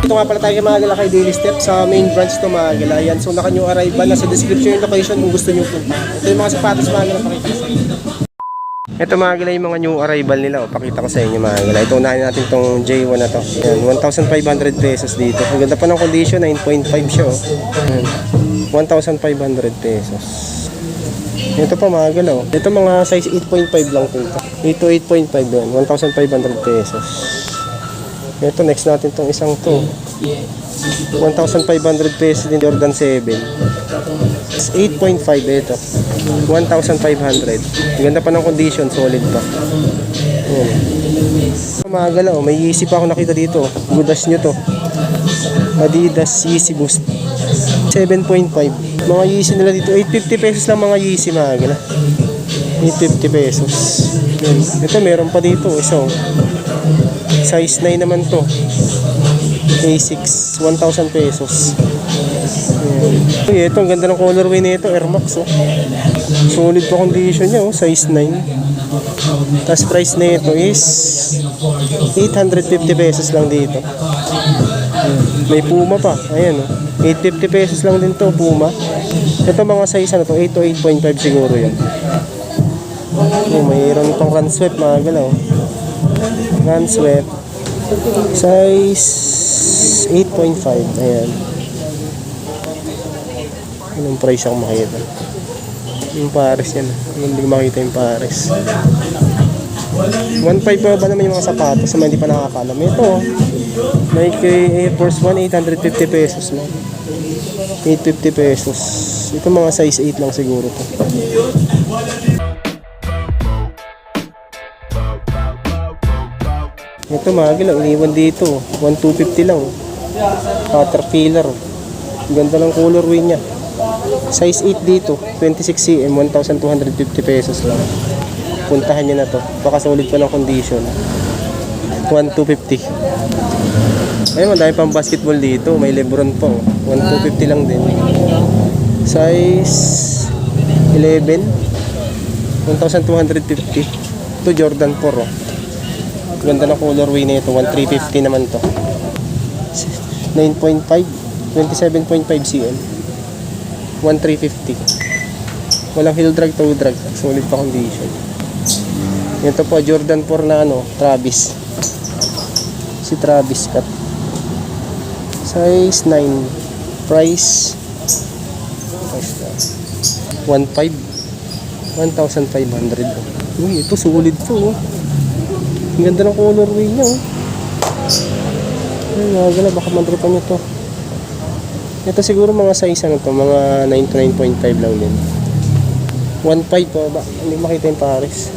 Ito nga pala tayo mga gala kay Daily Step sa main branch to mga gala. Yan, so naka new arrival na sa description yung location kung gusto nyo punta. Ito yung mga sapatos mga gala, pakita ko sa inyo. Ito mga gala yung mga new arrival nila. O, pakita ko sa inyo mga gala. Ito unahin natin tong J1 na to. Yan, 1,500 pesos dito. Ang ganda pa ng condition, 9.5 siya. Oh. Yan, 1,500 pesos. Ito pa mga gala. Oh. Ito mga size 8.5 lang po ito. Ito 8.5 yan, 1,500 pesos. Ito next natin tong isang to. 1,500 pesos din, Jordan 7. 8.5 ito. 1,500. Ganda pa ng condition, solid pa. Ayan. Mga galaw, may Yeezy pa ako nakita dito. Gudas nyo to. Adidas Yeezy Boost 7.5. Mga Yeezy nila dito, 850 pesos lang mga Yeezy mga galaw. 850 pesos. Ayan. Ito meron pa dito, isang size 9 naman to. A6, 1,000 pesos. Ayan. Ito, ang ganda ng colorway nito, Air Max. Oh. Solid pa condition niya, oh. Size 9. Tapos price nito is 850 pesos lang dito. May Puma pa. Ayan, oh. 850 pesos lang din to, Puma. Ito mga size ano to, 8 to 8.5 siguro yan. Oh, mayroon itong run sweat mga galaw. Run sweat. Size 8.5. Ayan. Anong price ako makita? Yung Paris yan. Hindi ko makita yung Paris. 1.5 pa ba naman yung mga sapatos sa mga hindi pa nakakalam? Ito, Nike Air Force 1, 850 pesos lang. 850 pesos. Ito mga size 8 lang siguro to. Ito mga galaw, iniwan dito. 1,250 lang. Caterpillar. Ganda ng colorway niya. Size 8 dito, 26 cm, 1,250 pesos lang. Puntahan niyo na to. Baka solid pa ng condition. 1,250. Ayun, madami pang basketball dito. May Lebron po. 1,250 lang din. Size 11, 1,250. Ito Jordan 4. Oh. Ganda na colorway nito, 1,350 naman to. 9.5, 27.5 cm. 1,350. Walang heel drag, toe drag. Solid pa condition. Ito po Jordan 4 na ano, Travis. Si Travis Scott. Size 9. Price 1,500. 1,500. Uy, ito solid to. Oh. Ang ganda ng colorway niya, oh. Ay, nagala, baka mandripan nyo to. Ito siguro mga size ano to, mga 9 to 9.5 lang din. 1.5 po ba? Hindi makita yung Paris.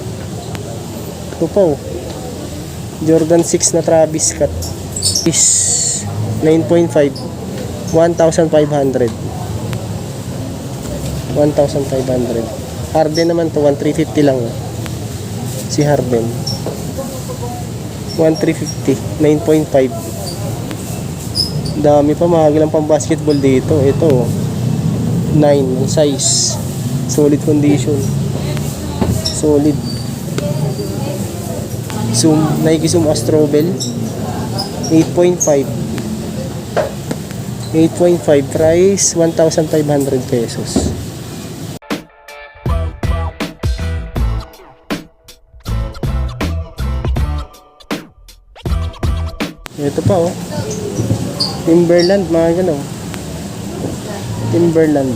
Ito po, Jordan 6 na Travis Scott is 9.5, 1,500. 1,500. Harden naman to, 1,350 lang. Si Harden 1,350, 9.5. Dami pa, mahagalang pang basketball dito. Ito 9 size, solid condition, solid. Zoom, Nike Zoom Astrobel 8.5. 8.5, price 1,500 pesos. Ito pa oh, Timberland mga gano'n. Timberland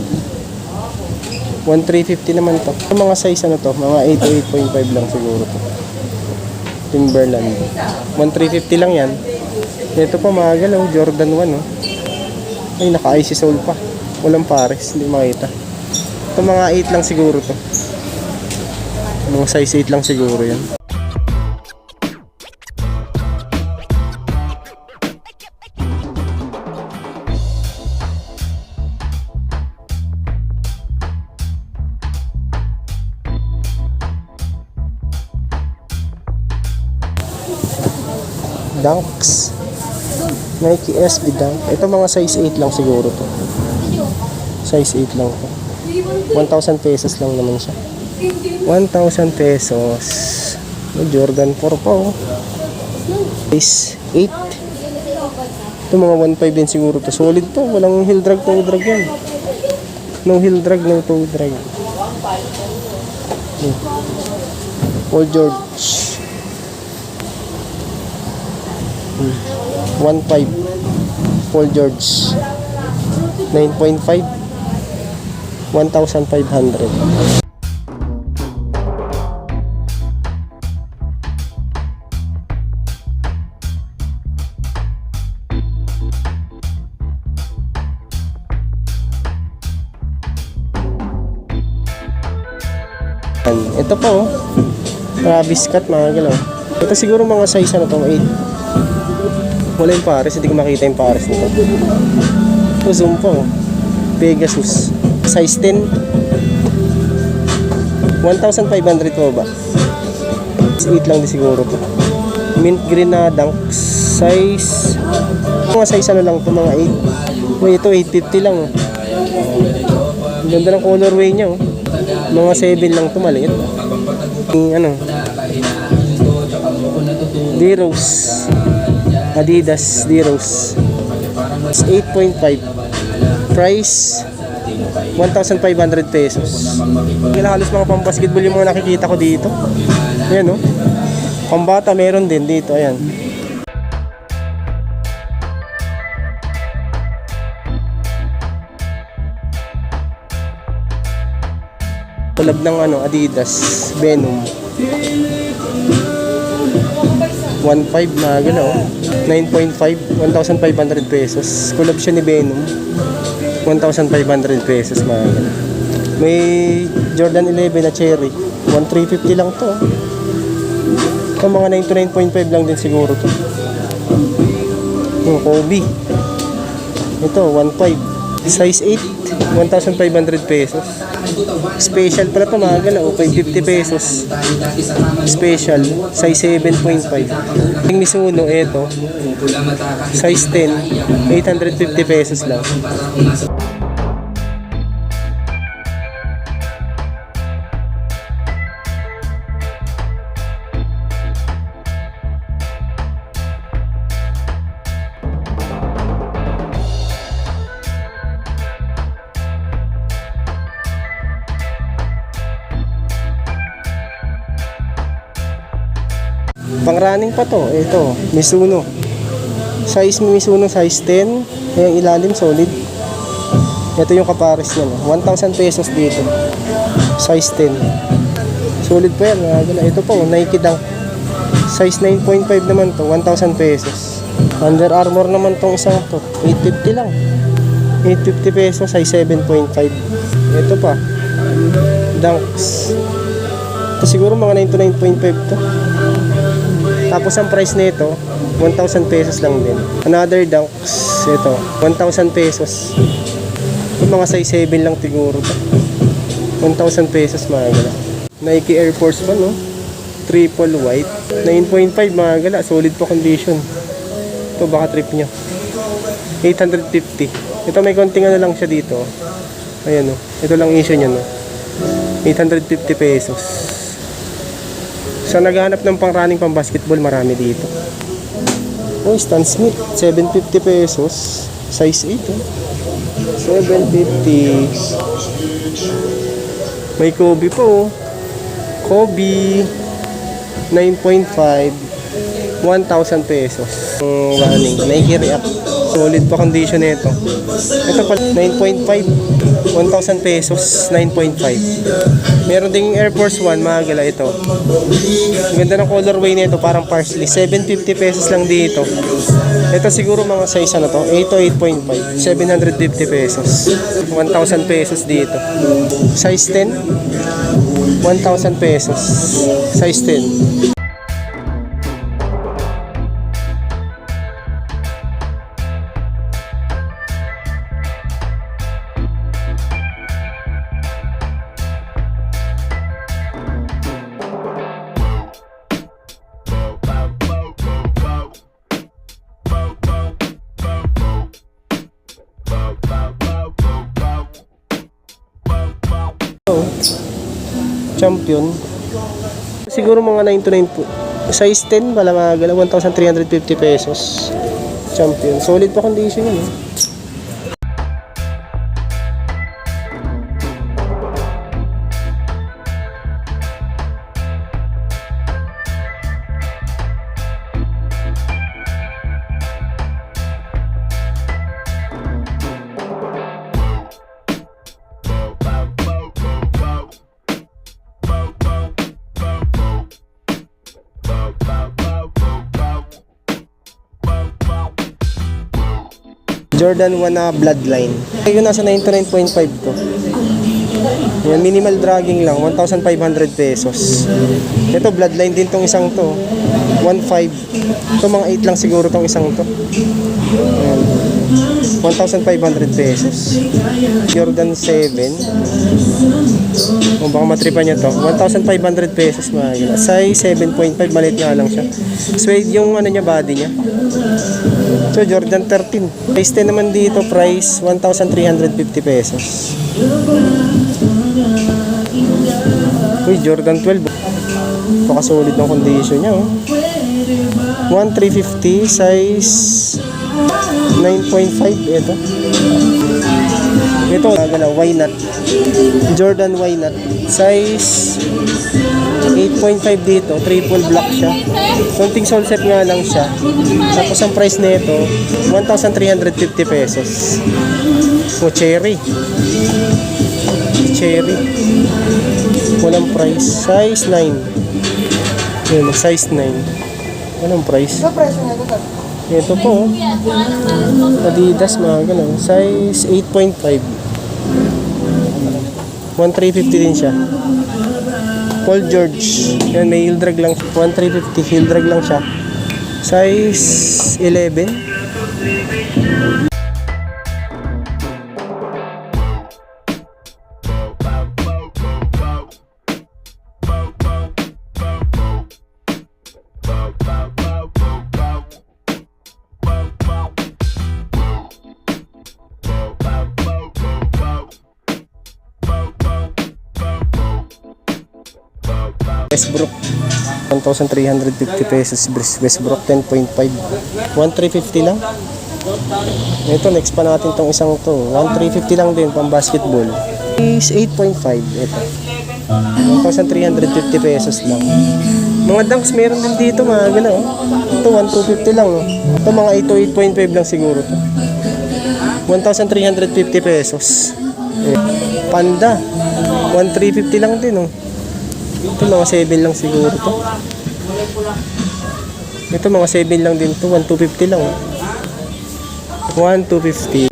1,350 naman to. Yung mga size ano to, mga 8 to 8.5 lang siguro to. Timberland 1,350 lang yan. Ito pa mga galaw, Jordan 1 oh. Ay, naka-icy sole pa. Walang Paris, hindi makita. Ito mga 8 lang siguro to. Mga size 8 lang siguro yan. Dunks, Nike SB Dunk. Ito mga size 8 lang siguro to. Size 8 lang to. 1,000 pesos lang naman siya. 1,000 pesos. Jordan 4 pa oh. Size 8. Ito mga 1.5 din siguro to. Solid to. Walang heel drag, toe drag yan. No heel drag, no toe drag. Paul George. 1.5. Paul George. 9.5. 1,500. Ito po, Travis Scott mga galaw. Ito siguro mga size ano to, 8. Wala yung pares, hindi ko makita yung pares nito. Ito zoom po, Pegasus, size 10. 1,500 po ba? 8 lang din siguro to. Mint green na Dunks, size, mga size ano lang to, mga 8. Uy, ito 850 lang. Ganda ng colorway niya. Mga 7 lang to, maliit. Ano? D-Rose. Adidas D-Rose. 8.5. Price 1,500 pesos. Halos mga pambasketball yung mga nakikita ko dito. Ayan, no? Pambata meron din dito. Ayan. Tulad ng ano, Adidas Venom 1.5 na gano'n, 9.5, 1,500 pesos. Collab siya ni Venom, 1,500 pesos mga gano'n. May Jordan 11 na Cherry, 1,350 lang to. Ito mga 99.5 lang din siguro to. Yung Kobe, ito 1.5, size 8, 1,500 pesos. Special pala ito mga gala, okay, 50 pesos. Special, size 7.5. Yung Mizuno, ito, size 10, 850 pesos lang. Pang running pa to, ito, Mizuno. Mizuno size 10, yung ilalim solid. Ito yung kapares niya, no? 1,000 pesos dito. Size 10. Solid pa yan, mga gala. Ito po, Nike Dunk. Size 9.5 naman to, 1,000 pesos. Under Armour naman tong isang to, 850 lang. 850 pesos, size 7.5. Ito pa, Dunks. Ito siguro mga 99.5 to. Tapos ang price nito, 1,000 pesos lang din. Another Dunks, ito, 1,000 pesos. Ito mga size 7 lang siguro. 1,000 pesos mga gala. Nike Air Force 1, no? Triple white. 9.5 mga gala, solid pa condition. Ito baka trip nyo. 850. Ito may konting ano lang siya dito. Ayan, no? Ito lang issue niya, no? 850 pesos. Sa naghahanap ng pang running, pang basketball, marami dito. Oh, Stan Smith, 750 pesos. Size 8, oh. 750. May Kobe po, oh. Kobe, 9.5, 1,000 pesos. Running, Nike React. Solid pa condition nito. Ito pa, 9.5, 1,000 pesos, 9.5. Meron ding Air Force 1, mga gala ito. Ang ganda ng colorway nito, parang parsley. 750 pesos lang dito. Ito siguro mga size ano to, 8 to 8.5, 750 pesos. 1,000 pesos dito. Size 10, 1,000 pesos. Size 10. Champion. Siguro mga 9 to 9 po. Size 10 pala mga gala, 1,350 pesos. Champion. Solid pa condition yun. Jordan 1 na Bloodline. Ayun, nasa 99.5 to. Yan, minimal dragging lang, 1,500 pesos. Ito, Bloodline din tong isang to. 1,500. Ito, mga 8 lang siguro tong isang to. Ayan. 1,500 pesos. Jordan 7. O baka matripan nyo to. 1,500 pesos mga. Size 7.5, maliit nga lang siya. Suede yung ano niya, body niya. So, Jordan 13. Price 10 naman dito, price 1,350 pesos. Uy, Jordan 12. Pakasolid ng condition niya, oh. 1,350, size 9.5. Ito. Ito, why not? Jordan why not? Size 8.5 dito, triple black siya. Konting sole set nga lang siya. Tapos ang price nito, 1,350 pesos. O cherry. Cherry. Walang price. Size 9. Yun, size 9. Walang price. Ito po, Adidas mga ganun. Size 8.5. 1,350 din siya. Paul George. Yan, may heel drag lang. 1,350 heel drag lang siya. Size 11. Westbrook 1,350 pesos. Westbrook 10.5. 1,350 lang. Ito, next pa natin tong isang to. 1,350 lang din pang basketball. Is 8.5. Ito 1,350 pesos lang. Mga dunks meron din dito mga gano'n, oh. Ito 1,250 lang, oh. Ito mga 8.5 lang siguro to. 1,350 pesos. Panda 1,350 lang din, oh. Ito mga 7 lang siguro to. Ito mga 7 lang din to. 1,250 lang. 1,250.